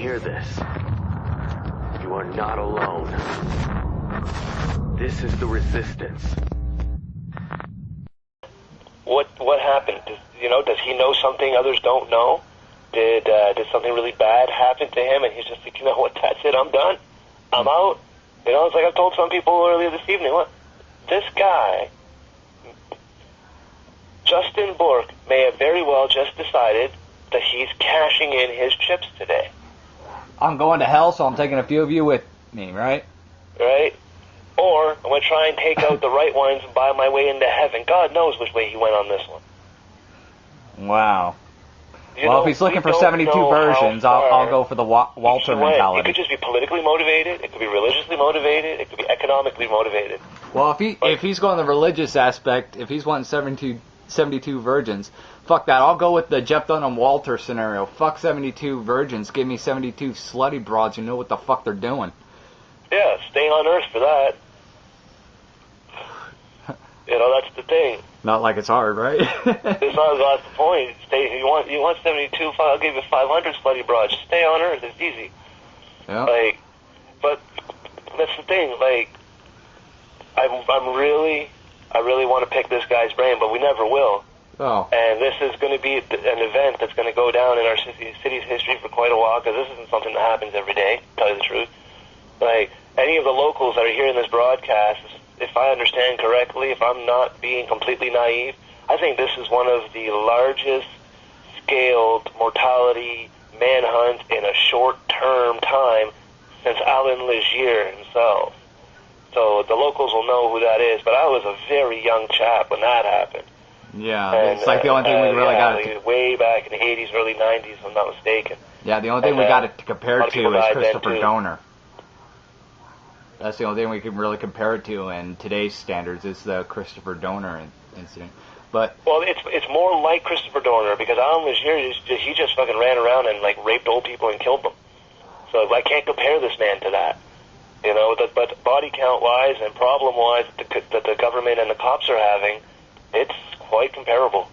hear this, you are not alone. This is the resistance. What happened? Does he know something others don't know? Did something really bad happen to him, and he's just like, you know what, that's it, I'm done. I'm out. It's like I've told some people earlier this evening, look, this guy, Justin Bourque, may have very well just decided that he's cashing in his chips today. I'm going to hell, so I'm taking a few of you with me, right? Right? Or I'm going to try and take out the right ones and buy my way into heaven. God knows which way he went on this one. Well, if he's looking for 72 versions, I'll go for the Walter mentality. It could just be politically motivated, it could be religiously motivated, it could be economically motivated. Well, if he's going the religious aspect, if he's wanting 72 virgins, fuck that. I'll go with the Jeff Dunham Walter scenario. Fuck 72 virgins, give me 72 slutty broads who know what the fuck they're doing. Yeah, stay on Earth for that. That's the thing. Not like it's hard, right? It's not, that's the point. You want 72, I'll give you 500 slutty broads. Just stay on Earth, it's easy. Yeah. But that's the thing, I really want to pick this guy's brain, but we never will. Oh. And this is going to be an event that's going to go down in our city's history for quite a while, because this isn't something that happens every day, to tell you the truth. Any of the locals that are hearing this broadcast, if I understand correctly, if I'm not being completely naive, I think this is one of the largest scaled mortality manhunt in a short-term time since Alan Legier himself. So the locals will know who that is, but I was a very young chap when that happened. Yeah, it's like the only thing we really got way back in the 80s, early 90s, if I'm not mistaken. Yeah, the only thing we got it to compare to is Christopher Donner. That's the only thing we can really compare it to in today's standards is the Christopher Donner incident. But it's more like Christopher Donner, because Alan Legier, he just fucking ran around and raped old people and killed them. So I can't compare this man to that. But body count wise and problem wise that the government and the cops are having, it's quite comparable.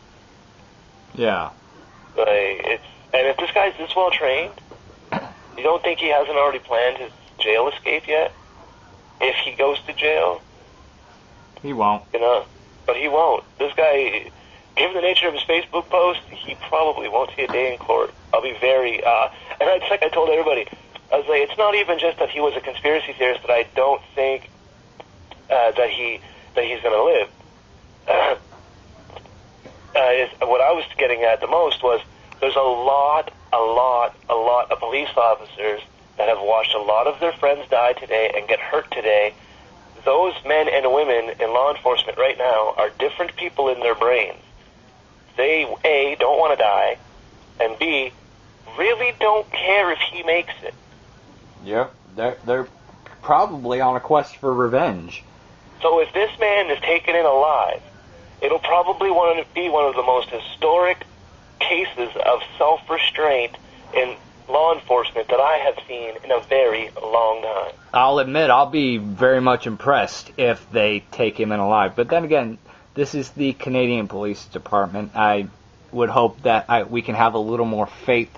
Yeah. And if this guy's this well trained, you don't think he hasn't already planned his jail escape yet? If he goes to jail, he won't. But he won't. This guy, given the nature of his Facebook post, he probably won't see a day in court. I'll be very, and it's like I told everybody, I was like, it's not even just that he was a conspiracy theorist that I don't think that he's going to live. What I was getting at the most was there's a lot of police officers that have watched a lot of their friends die today and get hurt today. Those men and women in law enforcement right now are different people in their brains. They, A, don't want to die, and B, really don't care if he makes it. Yep, they're probably on a quest for revenge. So if this man is taken in alive, it'll probably be one of the most historic cases of self-restraint in law enforcement that I have seen in a very long time. I'll admit, I'll be very much impressed if they take him in alive. But then again, this is the Canadian Police Department. I would hope that we can have a little more faith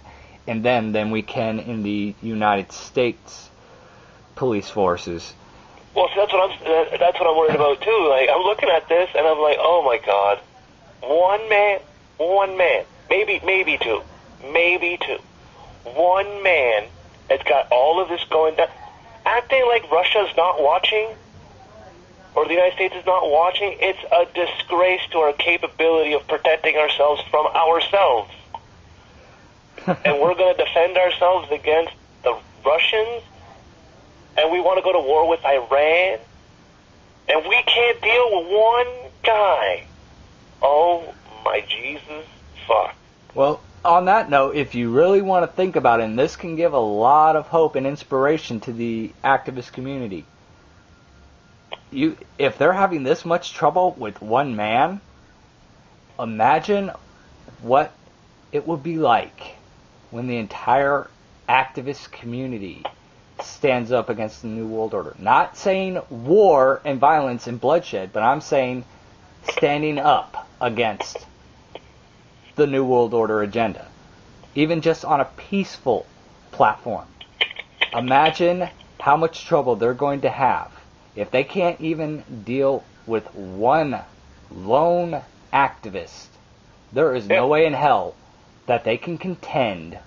in them than we can in the United States police forces. Well, see, that's what I'm worried about too. I'm looking at this and I'm like, oh my God, one man, maybe two. One man has got all of this going down, acting like Russia's not watching, or the United States is not watching. It's a disgrace to our capability of protecting ourselves from ourselves. And we're going to defend ourselves against the Russians, and we want to go to war with Iran, and we can't deal with one guy. Oh my Jesus, fuck. Well, on that note, if you really want to think about it, and this can give a lot of hope and inspiration to the activist community. If they're having this much trouble with one man, imagine what it would be like when the entire activist community stands up against the New World Order. Not saying war and violence and bloodshed, but I'm saying standing up against the New World Order agenda. Even just on a peaceful platform. Imagine how much trouble they're going to have if they can't even deal with one lone activist. There is no way in hell that they can contend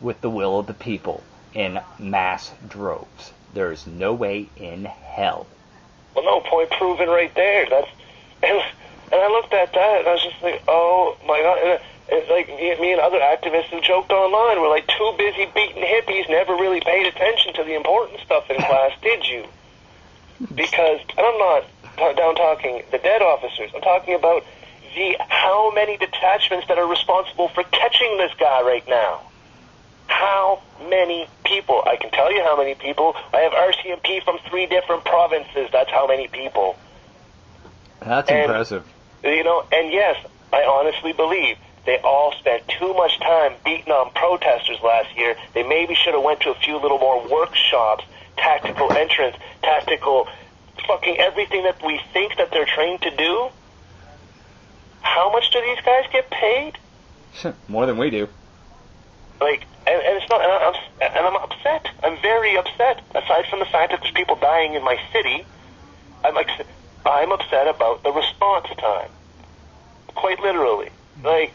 with the will of the people in mass droves. There is no way in hell. Well, no, point proven right there. And I looked at that and I was just like, oh my God. And it's like me and other activists who joked online. We're like too busy beating hippies, never really paid attention to the important stuff in class, did you? Because, and I'm not down talking the dead officers. I'm talking about how many detachments that are responsible for catching this guy right now. How many people? I can tell you how many people. I have RCMP from 3 different provinces. That's how many people. That's impressive. You know, and yes, I honestly believe they all spent too much time beating on protesters last year. They maybe should have went to a few little more workshops, tactical entrance, tactical fucking everything that we think that they're trained to do. How much do these guys get paid? More than we do. Like, and it's not, and I'm upset. I'm very upset. Aside from the fact that there's people dying in my city, I'm upset about the response time. Quite literally. Like,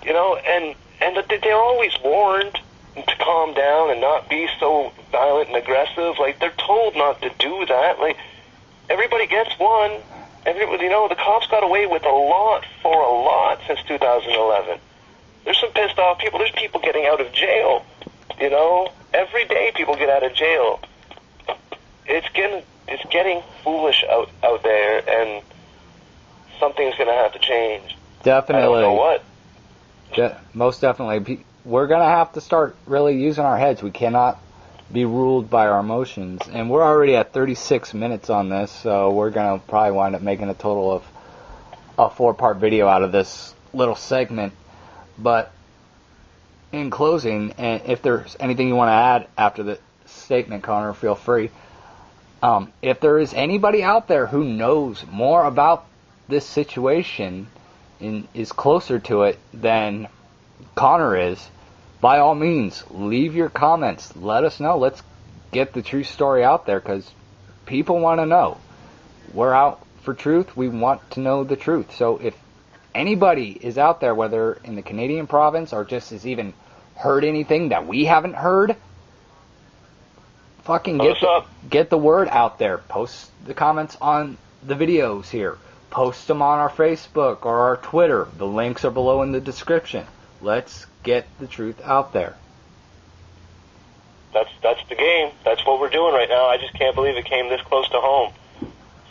you know, and they're always warned to calm down and not be so violent and aggressive. Like, they're told not to do that. Like, everybody gets one. Everybody, you know, the cops got away with a lot since 2011. There's some pissed off people. There's people getting out of jail. You know, every day people get out of jail. It's getting foolish out there, and something's going to have to change. Definitely. I don't know what. Most definitely. We're going to have to start really using our heads. We cannot be ruled by our emotions. And we're already at 36 minutes on this, so we're going to probably wind up making a total of a 4-part video out of this little segment. But in closing, and if there's anything you want to add after the statement, Connor, feel free. If there is anybody out there who knows more about this situation and is closer to it than Connor is, by all means, leave your comments. Let us know. Let's get the true story out there, because people want to know. We're out for truth. We want to know the truth. So if anybody is out there, whether in the Canadian province or just has even heard anything that we haven't heard, fucking get the word out there. Post the comments on the videos here. Post them on our Facebook or our Twitter. The links are below in the description. Let's get the truth out there. That's the game. That's what we're doing right now. I just can't believe it came this close to home.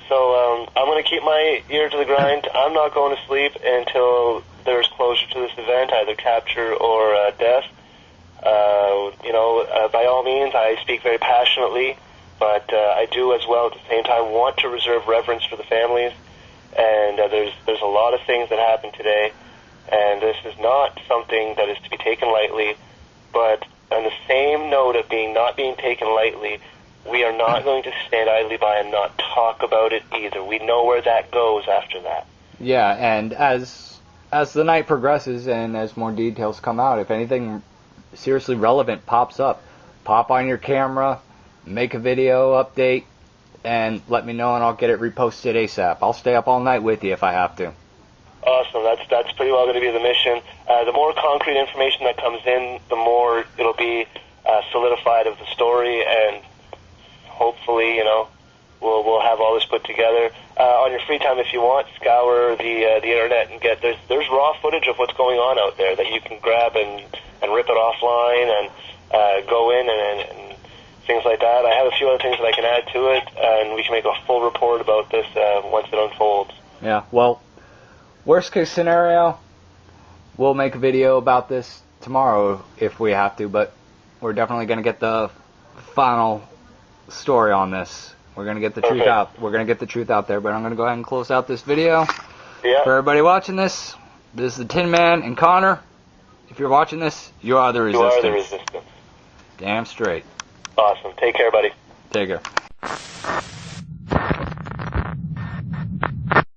So I'm going to keep my ear to the grind. I'm not going to sleep until there's closure to this event, either capture or death. By all means, I speak very passionately, but I do as well at the same time want to reserve reverence for the families. And there's a lot of things that happened today, and this is not something that is to be taken lightly. But on the same note of not being taken lightly, we are not going to stand idly by and not talk about it either. We know where that goes after that. Yeah, and as the night progresses and as more details come out, if anything seriously relevant pops up, pop on your camera, make a video update, and let me know, and I'll get it reposted ASAP. I'll stay up all night with you if I have to. Awesome. That's pretty well going to be the mission. The more concrete information that comes in, the more it'll be solidified of the story, and hopefully, we'll have all this put together. On your free time, if you want, scour the internet and get there's raw footage of what's going on out there that you can grab and rip it offline and go in and things like that. I have a few other things that I can add to it, and we can make a full report about this once it unfolds. Yeah, well, worst case scenario, we'll make a video about this tomorrow if we have to, but we're definitely going to get the final story on this. We're going to get the truth out. We're going to get the truth out there, but I'm going to go ahead and close out this video. Yeah. For everybody watching this is the Tinman and Connor. If you're watching this, you are the resistance. You are the resistance. Damn straight. Awesome. Take care, buddy. Take care.